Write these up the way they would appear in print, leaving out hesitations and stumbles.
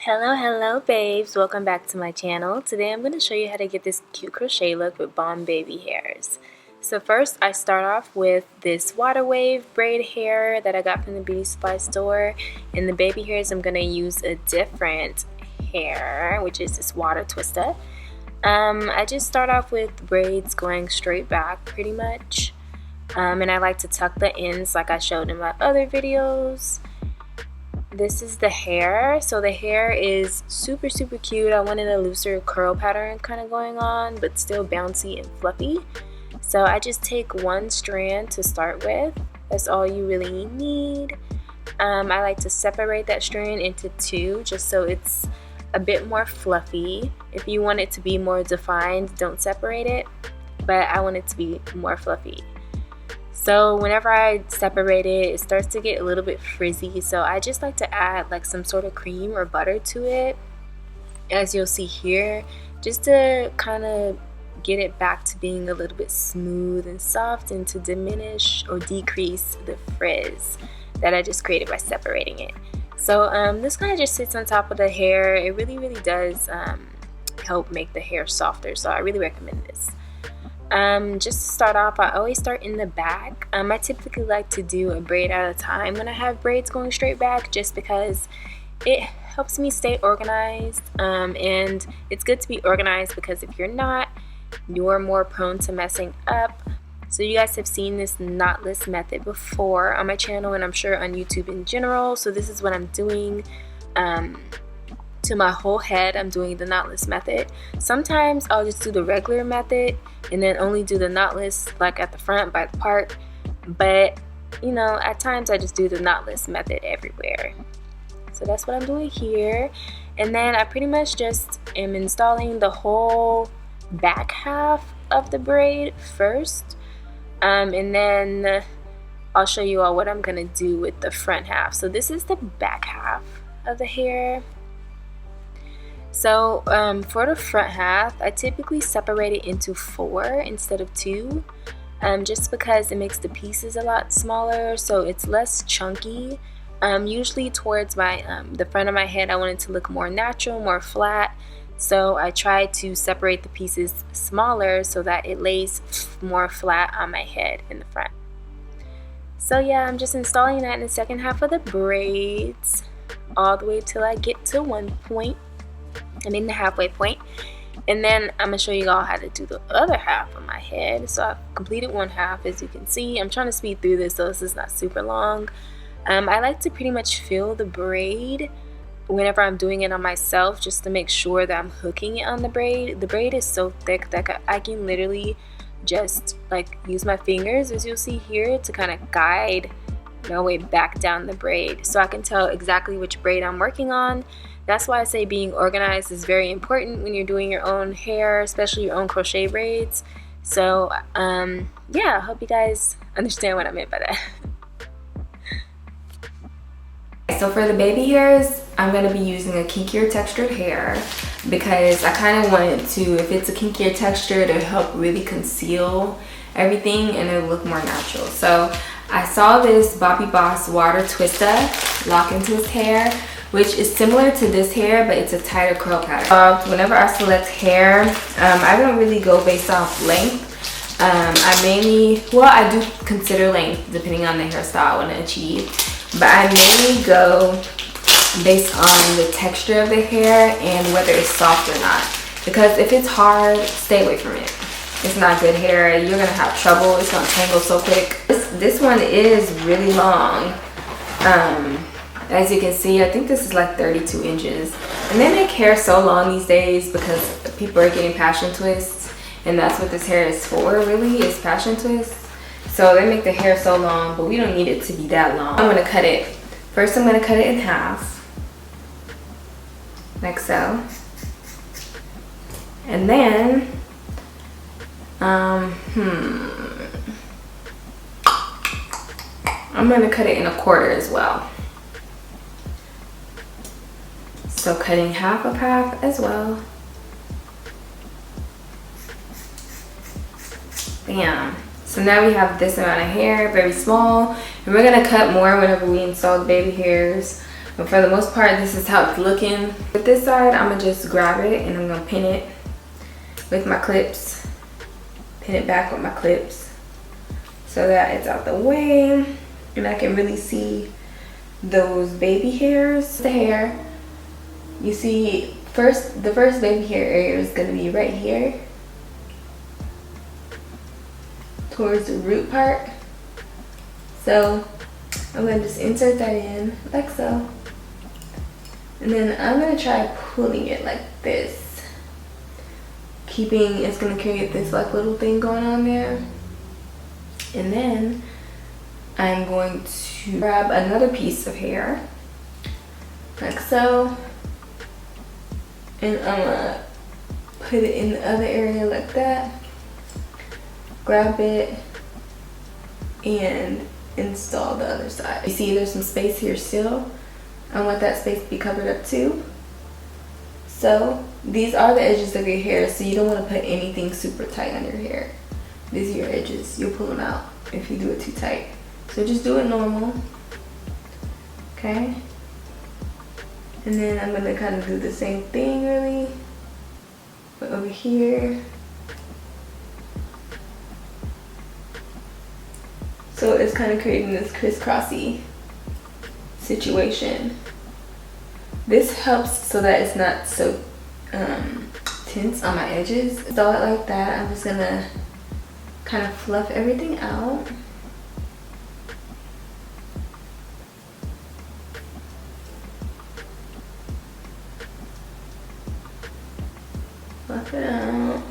Hello babes, welcome back to my channel. Today I'm going to show you how to get this cute crochet look with bomb baby hairs. So first I start off with this water wave braid hair that I got from the beauty supply store. And the baby hairs I'm going to use a different hair, which is this water Twista. I just start off with braids going straight back pretty much. And I like to tuck the ends like I showed in my other videos. This is the hair. So the hair is super cute. I wanted a looser curl pattern kind of going on, but still bouncy and fluffy. So I just take one strand to start with. That's all you really need. I like to separate that strand into two just so it's a bit more fluffy. If you want it to be more defined, don't separate it, but I want it to be more fluffy. So whenever I separate it, it starts to get a little bit frizzy, so I just like to add like some sort of cream or butter to it, as you'll see here, just to kind of get it back to being a little bit smooth and soft and to diminish or decrease the frizz that I just created by separating it. So this kind of just sits on top of the hair. It really does help make the hair softer, so I really recommend this. Just to start off, I always start in the back. I typically like to do a braid at a time when I have braids going straight back, just because it helps me stay organized, and it's good to be organized because if you're not, you're more prone to messing up. So you guys have seen this knotless method before on my channel, and I'm sure on YouTube in general. So this is what I'm doing. To my whole head, I'm doing the knotless method. Sometimes I'll just do the regular method and then only do the knotless like at the front by the part, but you know, at times I just do the knotless method everywhere. So that's what I'm doing here. And then I pretty much just am installing the whole back half of the braid first, and then I'll show you all what I'm gonna do with the front half. So this is the back half of the hair. So for the front half, I typically separate it into 4 instead of 2, just because it makes the pieces a lot smaller, so it's less chunky. Usually towards my the front of my head, I want it to look more natural, more flat, so I try to separate the pieces smaller so that it lays more flat on my head in the front. So yeah, I'm just installing that in the second half of the braids all the way till I get to one point. I'm in the halfway point, and then I'm gonna show you all how to do the other half of my head. So I've completed one half, as you can see. I'm trying to speed through this so this is not super long. I like to pretty much feel the braid whenever I'm doing it on myself, just to make sure that I'm hooking it on the braid. The braid is so thick that I can literally just like use my fingers, as you'll see here, to kind of guide my way back down the braid so I can tell exactly which braid I'm working on. That's why I say being organized is very important when you're doing your own hair, especially your own crochet braids. So yeah, I hope you guys understand what I meant by that. So for the baby hairs, I'm going to be using a kinkier textured hair because I kind of wanted to, if it's a kinkier texture, to help really conceal everything and it'll look more natural. So I saw this Bobbi Boss water Twista lock into his hair, which is similar to this hair, but it's a tighter curl pattern. Whenever I select hair, I don't really go based off length. I mainly, well, I do consider length depending on the hairstyle I want to achieve, but I mainly go based on the texture of the hair and whether it's soft or not. Because if it's hard, stay away from it. It's not good hair. You're gonna have trouble. It's gonna tangle so quick. This one is really long. As you can see, I think this is like 32 inches. And they make hair so long these days because people are getting passion twists, and that's what this hair is for, really, is passion twists. So they make the hair so long, but we don't need it to be that long. I'm gonna cut it. First, I'm gonna cut it in half, like so. And then, I'm gonna cut it in a quarter as well. So cutting half of half as well. Bam. So now we have this amount of hair, very small, and we're gonna cut more whenever we install the baby hairs. But for the most part, this is how it's looking. With this side, I'm gonna just grab it and I'm gonna pin it with my clips. Pin it back with my clips so that it's out the way and I can really see those baby hairs. The hair, you see, the first baby hair area is gonna be right here towards the root part. So I'm gonna just insert that in like so. And then I'm gonna try pulling it like this. It's gonna create this like little thing going on there. And then I'm going to grab another piece of hair, like so. And I'm gonna put it in the other area like that. Grab it and install the other side. You see there's some space here still. I want that space to be covered up too. So these are the edges of your hair, so you don't want to put anything super tight on your hair. These are your edges. You'll pull them out if you do it too tight. So just do it normal. Okay? And then I'm gonna kind of do the same thing really, but over here. So it's kind of creating this crisscrossy situation. This helps so that it's not so tense on my edges. Install it like that. I'm just gonna kind of fluff everything out. Fluff it out.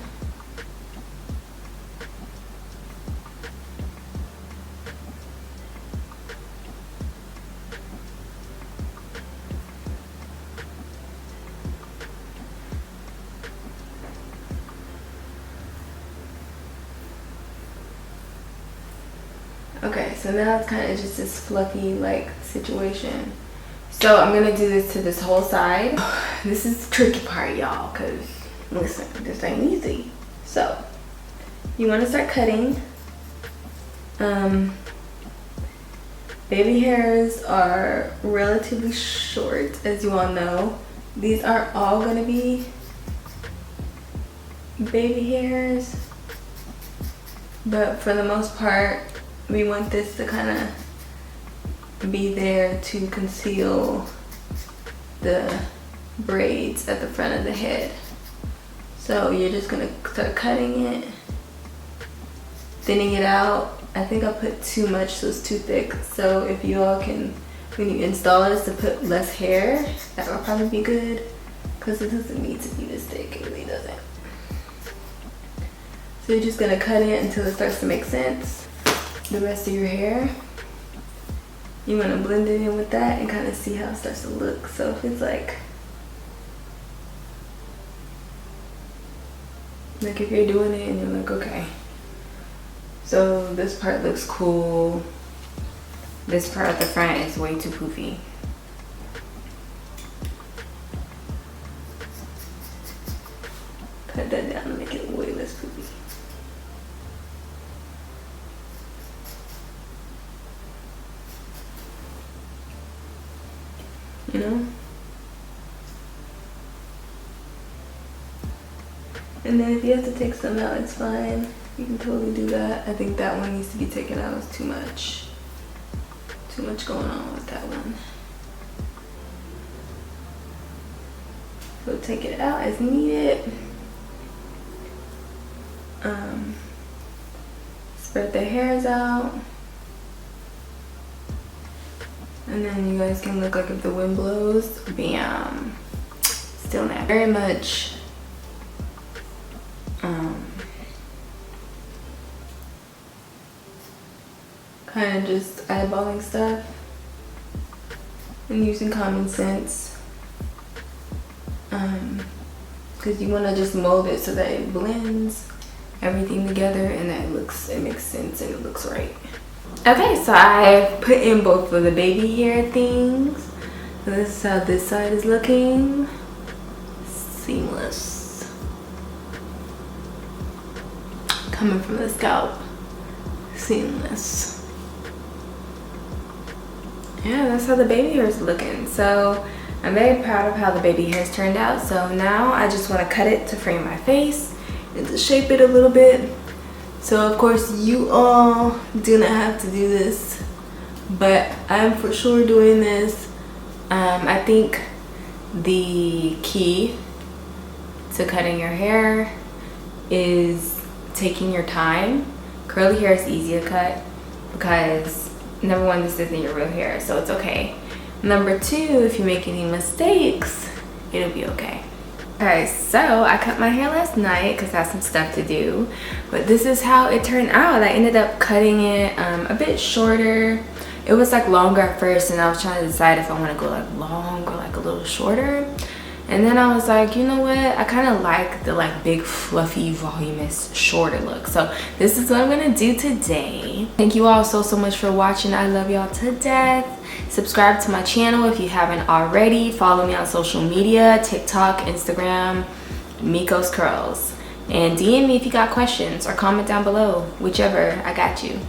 Okay, so now it's kind of just this fluffy like situation. So I'm gonna do this to this whole side. This is the tricky part, y'all, because listen, this ain't easy. So you want to start cutting. Baby hairs are relatively short, as you all know. These are all gonna be baby hairs, but for the most part we want this to kind of be there to conceal the braids at the front of the head. So you're just gonna start cutting it, thinning it out. I think I put too much, so it's too thick. So if you all can, when you install this, to put less hair, that will probably be good, because it doesn't need to be this thick. It really doesn't. So you're just gonna cut it until it starts to make sense. The rest of your hair, you want to blend it in with that and kind of see how it starts to look. So if it's like if you're doing it and you're like, okay, so this part looks cool, this part at the front is way too poofy, cut that down and make it way less poofy. You know? And then if you have to take some out, it's fine. You can totally do that. I think that one needs to be taken out. It's too much. Too much going on with that one. So take it out as needed. Spread the hairs out. And then you guys can look like if the wind blows, bam, still not very much kind of just eyeballing stuff and using common sense, because you want to just mold it so that it blends everything together and that it makes sense and it looks right. Okay, so I put in both of the baby hair things. So this is how this side is looking. Seamless. Coming from the scalp. Seamless. yeah, that's how the baby hair is looking. So I'm very proud of how the baby hair's turned out. So now I just want to cut it to frame my face and to shape it a little bit. So of course you all do not have to do this, but I'm for sure doing this. I think the key to cutting your hair is taking your time. Curly hair is easy to cut because number one, this isn't your real hair, so it's okay. Number two, if you make any mistakes, it'll be okay. Alright, so I cut my hair last night because I had some stuff to do, but this is how it turned out. I ended up cutting it a bit shorter. It was like longer at first, and I was trying to decide if I want to go like long or like a little shorter. And then I was like, you know what, I kind of like the like big fluffy voluminous shorter look. So this is what I'm gonna do today. Thank you all so much for watching. I love y'all to death. Subscribe to my channel if you haven't already. Follow me on social media, TikTok, Instagram, Miko's Curls. And DM me if you got questions or comment down below, whichever. I got you.